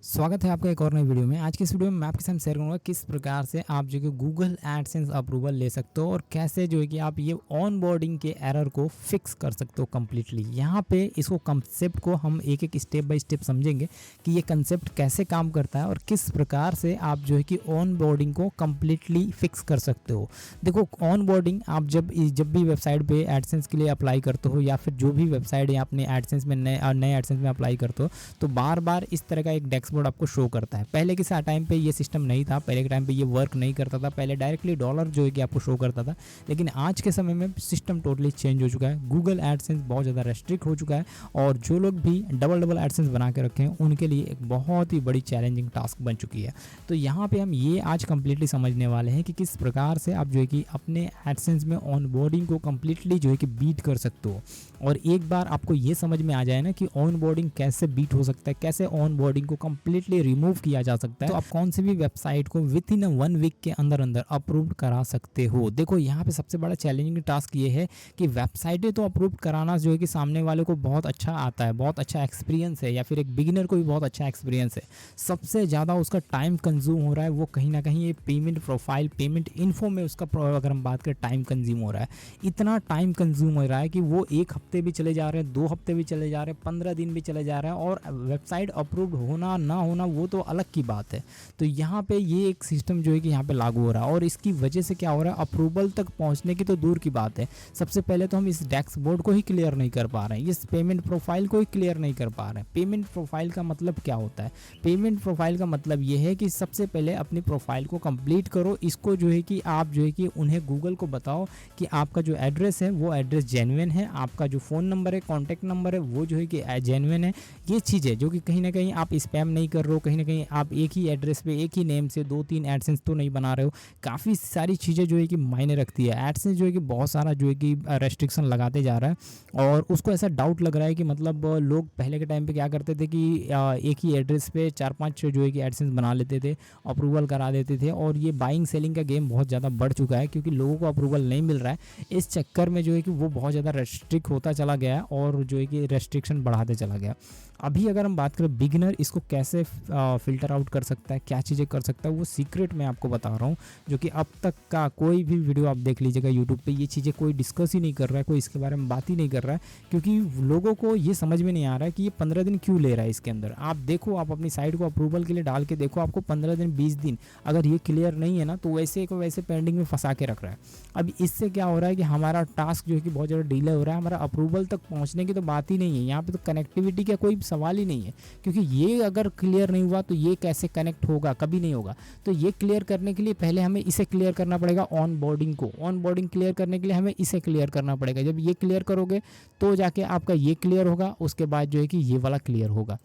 स्वागत है आपका एक और नई वीडियो में। आज की इस वीडियो में मैं आपके साथ शेयर करूंगा किस प्रकार से आप जो कि गूगल एडसेंस अप्रूवल ले सकते हो और कैसे जो है कि आप ये ऑन बोर्डिंग के एरर को फिक्स कर सकते हो कम्प्लीटली। यहाँ पे इसको कंसेप्ट को हम एक एक स्टेप बाय स्टेप समझेंगे कि ये कंसेप्ट कैसे काम करता है और किस प्रकार से आप जो है कि ऑन बोर्डिंग को कम्प्लीटली फिक्स कर सकते हो। देखो, ऑन बोर्डिंग आप जब भी वेबसाइट पे एडसेंस के लिए अप्लाई करते हो या फिर जो भी वेबसाइट है अपने एडसेंस में नए एडसेंस में अप्लाई करते हो तो बार बार इस तरह का एक डैशबोर्ड आपको शो करता है। पहले के टाइम पे ये सिस्टम नहीं था, पहले के टाइम पे ये वर्क नहीं करता था। पहले डायरेक्टली डॉलर जो है कि आपको शो करता था, लेकिन आज के समय में सिस्टम टोटली चेंज हो चुका है। गूगल एडसेंस बहुत ज़्यादा रेस्ट्रिक्ट हो चुका है और जो लोग भी डबल एडसेंस बना के रखे हैं उनके लिए एक बहुत ही बड़ी चैलेंजिंग टास्क बन चुकी है। तो यहाँ पे हम ये आज कंप्लीटली समझने वाले हैं कि किस प्रकार से आप जो है कि अपने एडसेंस में ऑन बोर्डिंग को कंप्लीटली जो है कि बीट कर सकते हो। और एक बार आपको ये समझ में आ जाए ना कि ऑन बोर्डिंग कैसे बीट हो सकता है, कैसे ऑन बोर्डिंग को कंप्लीटली रिमूव किया जा सकता है, तो आप कौन सी भी वेबसाइट को विद इन 1 वीक के अंदर अंदर अप्रूव करा सकते हो। देखो, यहाँ पे सबसे बड़ा चैलेंजिंग टास्क ये है कि वेबसाइटें तो अप्रूव कराना जो है कि सामने वाले को बहुत अच्छा आता है, बहुत अच्छा एक्सपीरियंस है, या फिर एक बिगिनर को भी बहुत अच्छा एक्सपीरियंस है। सबसे ज़्यादा उसका टाइम कंज्यूम हो रहा है वो कहीं ना कहीं ये पेमेंट प्रोफाइल, पेमेंट इन्फो में उसका अगर हम बात करें टाइम कंज्यूम हो रहा है। इतना टाइम कंज्यूम हो रहा है कि वो 1 हफ्ते भी चले जा रहे हैं, 2 हफ्ते भी चले जा रहे हैं, 15 दिन भी चले जा रहे हैं, और वेबसाइट अप्रूव्ड होना ना होना वो तो अलग की बात है। तो यहाँ पे ये एक सिस्टम जो है कि यहाँ पे लागू हो रहा है और इसकी वजह से क्या हो रहा है, अप्रूवल तक पहुँचने की तो दूर की बात है, सबसे पहले तो हम इस डैशबोर्ड को ही क्लियर नहीं कर पा रहे हैं, इस पेमेंट प्रोफाइल को ही क्लियर नहीं कर पा रहे हैं। पेमेंट प्रोफाइल का मतलब क्या होता है? पेमेंट प्रोफाइल का मतलब ये है कि सबसे पहले अपनी प्रोफाइल को कंप्लीट करो। इसको जो है कि आप जो है कि उन्हें गूगल को बताओ कि आपका जो एड्रेस है वो एड्रेस जेन्युइन है, आपका जो फ़ोन नंबर है, कॉन्टैक्ट नंबर है, वो जो है कि जेन्युइन है। ये चीज़ें जो कि कहीं ना कहीं आप स्पैम नहीं कर रहे हो, कहीं ना कहीं आप एक ही एड्रेस पे एक ही नेम से 2-3 एडसेंस तो नहीं बना रहे हो। काफ़ी सारी चीज़ें जो है कि मायने रखती है। एडसेंस जो है कि बहुत सारा जो है कि रेस्ट्रिक्शन लगाते जा रहा है और उसको ऐसा डाउट लग रहा है कि मतलब लोग पहले के टाइम पे क्या करते थे कि एक ही एड्रेस पे 4-5 जो है कि एडसेंस बना लेते थे, अप्रूवल करा देते थे, और ये बाइंग सेलिंग का गेम बहुत ज़्यादा बढ़ चुका है क्योंकि लोगों को अप्रूवल नहीं मिल रहा है। इस चक्कर में जो है कि वो बहुत ज़्यादा रेस्ट्रिक्ट होता चला गया और जो है कि रेस्ट्रिक्शन बढ़ाते चला गया। अभी अगर हम बात करें बिगिनर इसको कैसे फ़िल्टर आउट कर सकता है, क्या चीज़ें कर सकता है, वो सीक्रेट मैं आपको बता रहा हूँ, जो कि अब तक का कोई भी वीडियो आप देख लीजिएगा यूट्यूब पे, ये चीज़ें कोई डिस्कस ही नहीं कर रहा है, कोई इसके बारे में बात ही नहीं कर रहा है, क्योंकि लोगों को ये समझ में नहीं आ रहा है कि ये 15 दिन क्यों ले रहा है इसके अंदर। आप देखो, आप अपनी साइट को अप्रूवल के लिए डाल के देखो, आपको 15 दिन 20 दिन अगर ये क्लियर नहीं है ना तो वैसे को वैसे पेंडिंग में फंसा के रख रहा है। अब इससे क्या हो रहा है कि हमारा टास्क जो है कि बहुत ज़्यादा डिले हो रहा है, हमारा अप्रूवल तक पहुँचने की तो बात ही नहीं है, यहाँ पर तो कनेक्टिविटी का कोई सवाल ही नहीं है, क्योंकि ये अगर क्लियर नहीं हुआ तो ये कैसे कनेक्ट होगा, कभी नहीं होगा। तो ये क्लियर करने के लिए पहले हमें इसे क्लियर करना पड़ेगा, ऑन बोर्डिंग को। ऑन बोर्डिंग क्लियर करने के लिए हमें इसे क्लियर करना पड़ेगा। जब ये क्लियर करोगे तो जाके आपका ये क्लियर होगा, उसके बाद जो है कि ये वाला क्लियर होगा।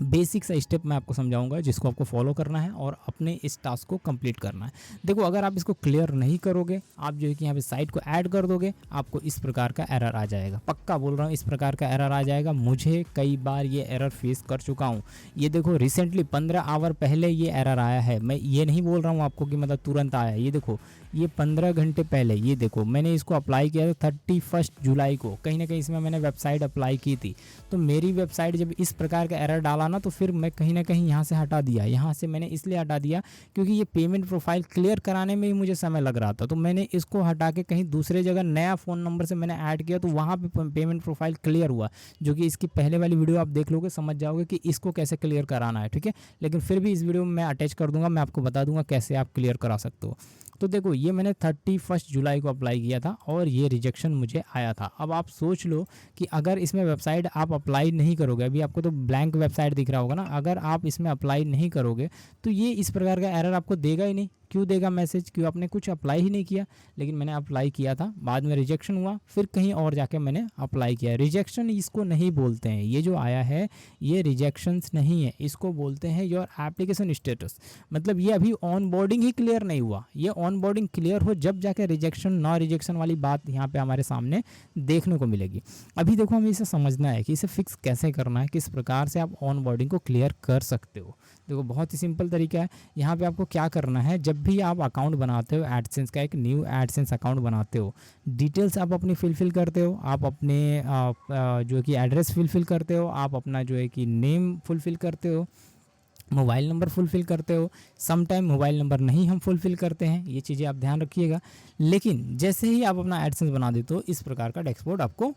बेसिक सा स्टेप मैं आपको समझाऊंगा जिसको आपको फॉलो करना है और अपने इस टास्क को कंप्लीट करना है। देखो, अगर आप इसको क्लियर नहीं करोगे, आप जो है कि यहाँ पे साइट को ऐड कर दोगे, आपको इस प्रकार का एरर आ जाएगा। पक्का बोल रहा हूँ, इस प्रकार का एरर आ जाएगा। मुझे कई बार ये एरर फेस कर चुका हूँ। ये देखो, रिसेंटली 15 आवर पहले ये एरर आया है। मैं ये नहीं बोल रहा हूँ आपको कि मतलब तुरंत आया। ये देखो, ये 15 घंटे पहले, ये देखो मैंने इसको अप्लाई किया था 31 जुलाई को। कहीं ना कहीं इसमें मैंने वेबसाइट अप्लाई की थी, तो मेरी वेबसाइट जब इस प्रकार का एरर डाला ना तो फिर मैं कहीं ना कहीं यहाँ से हटा दिया। यहाँ से मैंने इसलिए हटा दिया क्योंकि ये पेमेंट प्रोफाइल क्लियर कराने में ही मुझे समय लग रहा था, तो मैंने इसको हटा के कहीं दूसरे जगह नया फ़ोन नंबर से मैंने ऐड किया, तो वहाँ पे पेमेंट प्रोफाइल क्लियर हुआ, जो कि इसकी पहले वाली वीडियो आप देख लोगे, समझ जाओगे कि इसको कैसे क्लियर कराना है। ठीक है, लेकिन फिर भी इस वीडियो में मैं अटैच कर दूंगा, मैं आपको बता दूंगा कैसे आप क्लियर करा सकते हो। तो देखो, ये मैंने 31 जुलाई को अप्लाई किया था और ये रिजेक्शन मुझे आया था। अब आप सोच लो कि अगर इसमें वेबसाइट आप अप्लाई नहीं करोगे, अभी आपको तो ब्लैंक वेबसाइट दिख रहा होगा ना, अगर आप इसमें अप्लाई नहीं करोगे तो ये इस प्रकार का एरर आपको देगा ही नहीं। क्यों देगा मैसेज? क्यों? आपने कुछ अप्लाई ही नहीं किया। लेकिन मैंने अप्लाई किया था, बाद में रिजेक्शन हुआ, फिर कहीं और जाके मैंने अप्लाई किया। रिजेक्शन इसको नहीं बोलते हैं, ये जो आया है ये रिजेक्शंस नहीं है, इसको बोलते हैं योर एप्लीकेशन स्टेटस। मतलब ये अभी ऑन बोर्डिंग ही क्लियर नहीं हुआ। ये ऑन बोर्डिंग क्लियर हो जब जाके रिजेक्शन ना रिजेक्शन वाली बात यहाँ पे हमारे सामने देखने को मिलेगी। अभी देखो, हमें इसे समझना है कि इसे फिक्स कैसे करना है, किस प्रकार से आप ऑन बोर्डिंग को क्लियर कर सकते हो। देखो, बहुत ही सिंपल तरीका है। यहाँ पे आपको क्या करना है, जब भी आप अकाउंट बनाते हो एडसेंस का, एक न्यू एडसेंस अकाउंट बनाते हो, डिटेल्स आप अपनी फिल करते हो, आप अपने जो कि एड्रेस फिल करते हो, आप अपना जो है कि नेम फुलफिल करते हो, मोबाइल नंबर फुलफ़िल करते हो, सम टाइम मोबाइल नंबर नहीं हम फुलफ़िल करते हैं, ये चीज़ें आप ध्यान रखिएगा। लेकिन जैसे ही आप अपना एडसेंस बना देते हो, इस प्रकार का डैशबोर्ड आपको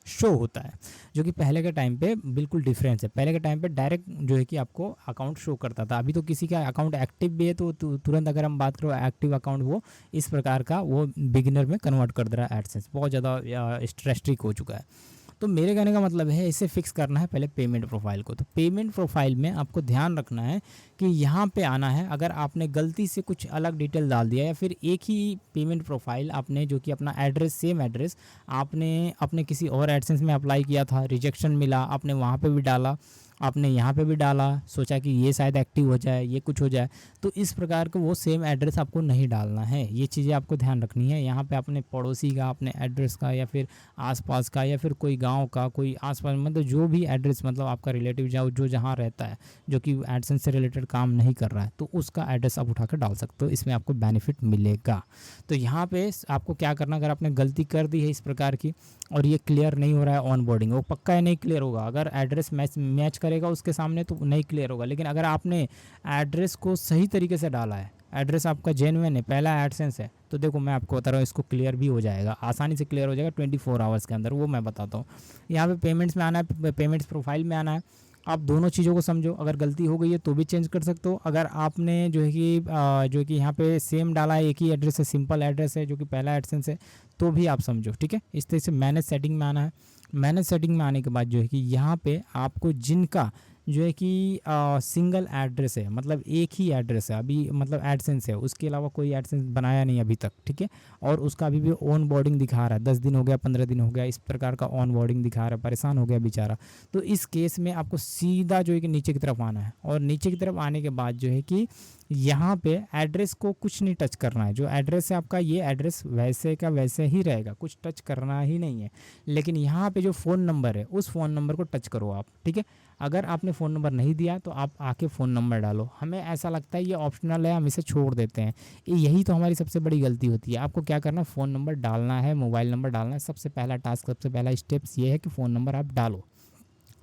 शो होता है, जो कि पहले के टाइम पे बिल्कुल डिफरेंस है। पहले के टाइम पे डायरेक्ट जो है कि आपको अकाउंट शो करता था। अभी तो किसी का अकाउंट एक्टिव भी है तो तुरंत अगर हम बात करो एक्टिव अकाउंट, वो इस प्रकार का वो बिगिनर में कन्वर्ट कर दे रहा है एडसेंस। बहुत ज़्यादा स्ट्रेस्ट्रिक हो चुका है। तो मेरे कहने का मतलब है, इसे फिक्स करना है पहले पेमेंट प्रोफाइल को। तो पेमेंट प्रोफाइल में आपको ध्यान रखना है कि यहाँ पे आना है। अगर आपने गलती से कुछ अलग डिटेल डाल दिया या फिर एक ही पेमेंट प्रोफाइल आपने, जो कि अपना एड्रेस, सेम एड्रेस आपने अपने किसी और एडसेंस में अप्लाई किया था, रिजेक्शन मिला, आपने वहाँ पे भी डाला, आपने यहाँ पे भी डाला, सोचा कि ये शायद एक्टिव हो जाए, ये कुछ हो जाए, तो इस प्रकार का वो सेम एड्रेस आपको नहीं डालना है। ये चीज़ें आपको ध्यान रखनी है। यहाँ पे अपने पड़ोसी का, अपने एड्रेस का, या फिर आसपास का, या फिर कोई गांव का, कोई आसपास, मतलब जो भी एड्रेस, मतलब आपका रिलेटिव जो जहाँ रहता है, जो कि एडसेंस से रिलेटेड काम नहीं कर रहा है, तो उसका एड्रेस आप उठा कर डाल सकते हो, इसमें आपको बेनिफिट मिलेगा। तो यहाँ पे आपको क्या करना, अगर आपने गलती कर दी है इस प्रकार की और ये क्लियर नहीं हो रहा है ऑन बोर्डिंग, वो पक्का है नहीं क्लियर होगा। अगर एड्रेस मैच करेगा उसके सामने तो नहीं क्लियर होगा, लेकिन अगर आपने एड्रेस को सही तरीके से डाला है, एड्रेस आपका जेन्युइन है, पहला एडसेंस है, तो देखो मैं आपको बता रहा हूँ, इसको क्लियर भी हो जाएगा, आसानी से क्लियर हो जाएगा 24 आवर्स के अंदर, वो मैं बताता हूँ। यहाँ पे पेमेंट्स में आना है, पेमेंट्स प्रोफाइल में आना है। आप दोनों चीज़ों को समझो, अगर गलती हो गई है तो भी चेंज कर सकते हो। अगर आपने जो है कि यहाँ पे सेम डाला है, एक ही एड्रेस है, सिंपल एड्रेस है, जो कि पहला एडसेंस है, तो भी आप समझो, ठीक है। इस तरह से मैनेज सेटिंग में आना है। मैनेज सेटिंग में आने के बाद जो है कि यहाँ पे आपको जिनका जो है कि सिंगल एड्रेस है, मतलब एक ही एड्रेस है अभी, मतलब एडसेंस है, उसके अलावा कोई एडसेंस बनाया नहीं अभी तक, ठीक है, और उसका अभी भी ऑन बोर्डिंग दिखा रहा है, 10 दिन हो गया, 15 दिन हो गया, इस प्रकार का ऑन बोर्डिंग दिखा रहा है, परेशान हो गया बेचारा। तो इस केस में आपको सीधा जो है कि नीचे की तरफ आना है, और नीचे की तरफ आने के बाद जो है कि यहाँ पे एड्रेस को कुछ नहीं टच करना है। जो एड्रेस है आपका, ये एड्रेस वैसे का वैसे ही रहेगा, कुछ टच करना ही नहीं है। लेकिन यहाँ पे जो फ़ोन नंबर है, उस फ़ोन नंबर को टच करो आप, ठीक है। अगर आपने फ़ोन नंबर नहीं दिया तो आप आके फ़ोन नंबर डालो। हमें ऐसा लगता है ये ऑप्शनल है, हम इसे छोड़ देते हैं, यही तो हमारी सबसे बड़ी गलती होती है। आपको क्या करना है, फ़ोन नंबर डालना है, मोबाइल नंबर डालना है। सबसे पहला टास्क, सबसे पहला स्टेप्स ये है कि फ़ोन नंबर आप डालो।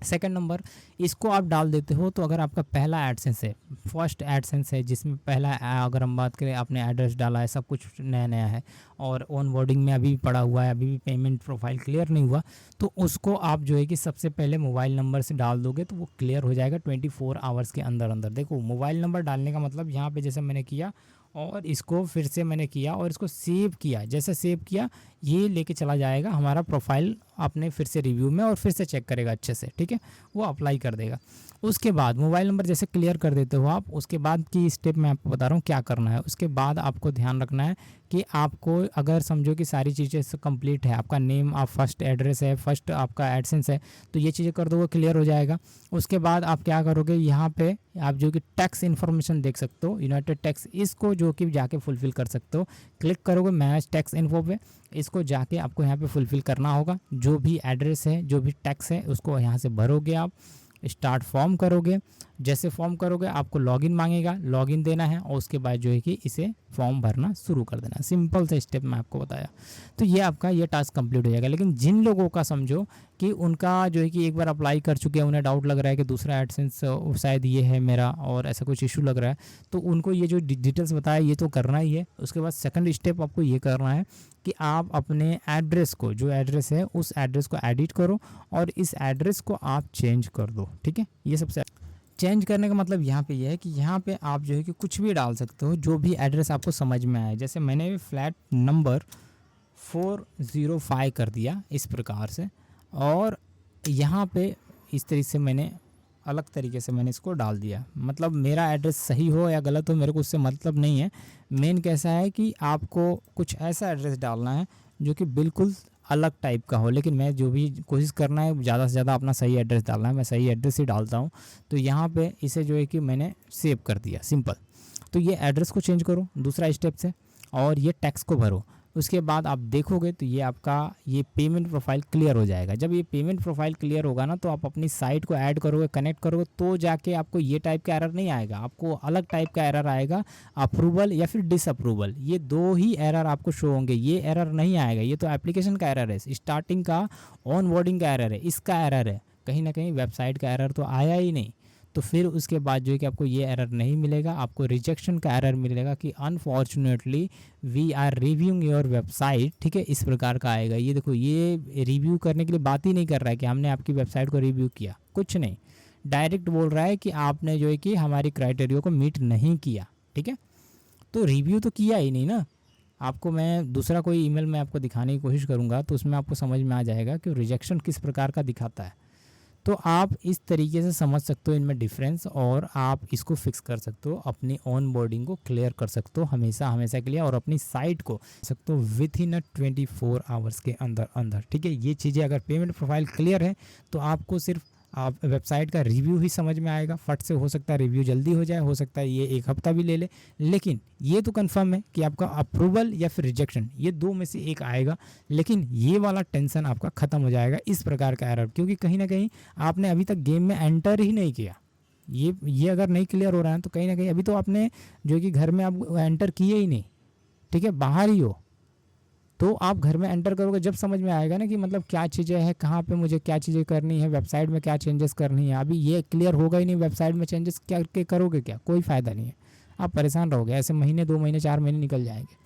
सेकंड नंबर, इसको आप डाल देते हो तो अगर आपका पहला एडसेंस है, फर्स्ट एडसेंस है, जिसमें पहला अगर हम बात करें, आपने एड्रेस डाला है, सब कुछ नया नया है, और ऑन बोर्डिंग में अभी भी पड़ा हुआ है, अभी भी पेमेंट प्रोफाइल क्लियर नहीं हुआ, तो उसको आप जो है कि सबसे पहले मोबाइल नंबर से डाल दोगे तो वो क्लियर हो जाएगा 24 आवर्स के अंदर अंदर। देखो, मोबाइल नंबर डालने का मतलब यहाँ पे जैसे मैंने किया, और इसको फिर से मैंने किया और इसको सेव किया, जैसे सेव किया ये लेके चला जाएगा हमारा प्रोफाइल अपने फिर से रिव्यू में, और फिर से चेक करेगा अच्छे से, ठीक है, वो अप्लाई कर देगा। उसके बाद मोबाइल नंबर जैसे क्लियर कर देते हो आप, उसके बाद की स्टेप मैं आपको बता रहा हूँ क्या करना है। उसके बाद आपको ध्यान रखना है कि आपको, अगर समझो कि सारी चीज़ें कंप्लीट है, आपका नेम, आप फर्स्ट एड्रेस है, फर्स्ट आपका एडसेंस है, तो ये चीज़ें कर दोगे, क्लियर हो जाएगा। उसके बाद आप क्या करोगे, यहाँ पे आप जो कि टैक्स इन्फॉर्मेशन देख सकते हो, यूनाइटेड टैक्स, इसको जो कि जाके फुलफ़िल कर सकते हो। क्लिक करोगे मैनेज टैक्स इन्फो पे, इसको जाके आपको यहाँ पे फुलफ़िल करना होगा। जो भी एड्रेस है, जो भी टैक्स है, उसको यहाँ से भरोगे आप, स्टार्ट फॉर्म करोगे। जैसे फॉर्म करोगे आपको लॉगिन मांगेगा, लॉगिन देना है, और उसके बाद जो है कि इसे फॉर्म भरना शुरू कर देना। सिंपल सा स्टेप मैं आपको बताया, तो ये आपका ये टास्क कंप्लीट हो जाएगा। लेकिन जिन लोगों का समझो कि उनका जो है कि एक बार अप्लाई कर चुके हैं, उन्हें डाउट लग रहा है कि दूसरा एडसेंस शायद ये है मेरा, और ऐसा कुछ इशू लग रहा है, तो उनको ये जो डिटेल्स बताया ये तो करना ही है। उसके बाद सेकंड स्टेप आपको ये करना है कि आप अपने एड्रेस को, जो एड्रेस है उस एड्रेस को एडिट करो, और इस एड्रेस को आप चेंज कर दो, ठीक है। ये सबसे चेंज करने का मतलब यहाँ पे ये है कि यहाँ पे आप जो है कि कुछ भी डाल सकते हो, जो भी एड्रेस आपको समझ में आए। जैसे मैंने फ्लैट नंबर 405 कर दिया इस प्रकार से, और यहाँ पे इस तरीके से मैंने अलग तरीके से मैंने इसको डाल दिया। मतलब मेरा एड्रेस सही हो या गलत हो, मेरे को उससे मतलब नहीं है। मेन कैसा है कि आपको कुछ ऐसा एड्रेस डालना है जो कि बिल्कुल अलग टाइप का हो, लेकिन मैं जो भी कोशिश करना है ज़्यादा से ज़्यादा अपना सही एड्रेस डालना है, मैं सही एड्रेस ही डालता हूँ। तो यहाँ पे इसे जो है कि मैंने सेव कर दिया, सिंपल। तो ये एड्रेस को चेंज करो दूसरा स्टेप से, और ये टैक्स को भरो। उसके बाद आप देखोगे तो ये आपका ये पेमेंट प्रोफाइल क्लियर हो जाएगा। जब ये पेमेंट प्रोफाइल क्लियर होगा ना, तो आप अपनी साइट को ऐड करोगे, कनेक्ट करोगे, तो जाके आपको ये टाइप का एरर नहीं आएगा, आपको अलग टाइप का एरर आएगा, अप्रूवल या फिर डिसअप्रूवल। ये दो ही एरर आपको शो होंगे, ये एरर नहीं आएगा। ये तो एप्लीकेशन का एरर है, स्टार्टिंग का ऑन बोर्डिंग का एरर है, इसका एरर है, कहीं ना कहीं वेबसाइट का एरर तो आया ही नहीं। तो फिर उसके बाद जो है कि आपको ये एरर नहीं मिलेगा, आपको रिजेक्शन का एरर मिलेगा कि unfortunately we are reviewing your website. ठीक है, इस प्रकार का आएगा। ये देखो, ये रिव्यू करने के लिए बात ही नहीं कर रहा है कि हमने आपकी वेबसाइट को रिव्यू किया, कुछ नहीं, डायरेक्ट बोल रहा है कि आपने जो है कि हमारी क्राइटेरिया को मीट नहीं किया। ठीक है, तो रिव्यू तो किया ही नहीं ना। आपको मैं दूसरा कोई ईमेल में आपको दिखाने की कोशिश करूँगा तो उसमें आपको समझ में आ जाएगा कि रिजेक्शन किस प्रकार का दिखाता है। तो आप इस तरीके से समझ सकते हो इनमें डिफरेंस, और आप इसको फिक्स कर सकते हो, अपनी ऑन बोर्डिंग को क्लियर कर सकते हो हमेशा हमेशा के लिए, और अपनी साइट को सकते हो विथ इन 24 आवर्स के अंदर अंदर। ठीक है, ये चीज़ें अगर पेमेंट प्रोफाइल क्लियर है तो आपको सिर्फ आप वेबसाइट का रिव्यू ही समझ में आएगा। फट से हो सकता है रिव्यू जल्दी हो जाए, हो सकता है ये 1 हफ्ता भी ले ले, लेकिन ये तो कंफर्म है कि आपका अप्रूवल या फिर रिजेक्शन, ये 2 में से एक आएगा। लेकिन ये वाला टेंशन आपका ख़त्म हो जाएगा इस प्रकार का एरर, क्योंकि कहीं ना कहीं आपने अभी तक गेम में एंटर ही नहीं किया। ये अगर नहीं क्लियर हो रहा है तो कहीं ना कहीं अभी तो आपने जो कि घर में आप एंटर किए ही नहीं। ठीक है, बाहर ही हो, तो आप घर में एंटर करोगे जब समझ में आएगा ना कि मतलब क्या चीज़ें हैं, कहाँ पे मुझे क्या चीज़ें करनी है, वेबसाइट में क्या चेंजेस करनी है। अभी ये क्लियर होगा ही नहीं, वेबसाइट में चेंजेस क्या के करोगे, क्या कोई फ़ायदा नहीं है, आप परेशान रहोगे। ऐसे महीने 2 महीने 4 महीने निकल जाएंगे।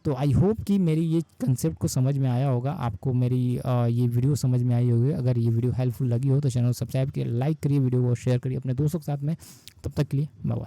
तो आई होप कि मेरी ये कंसेप्ट को समझ में आया होगा, आपको मेरी ये वीडियो समझ में आई होगी। अगर ये वीडियो हेल्पफुल लगी हो तो चैनल को सब्सक्राइब करिए, लाइक करिए, वीडियो को शेयर करिए अपने दोस्तों के साथ में। तब तक के लिए बाय बाय।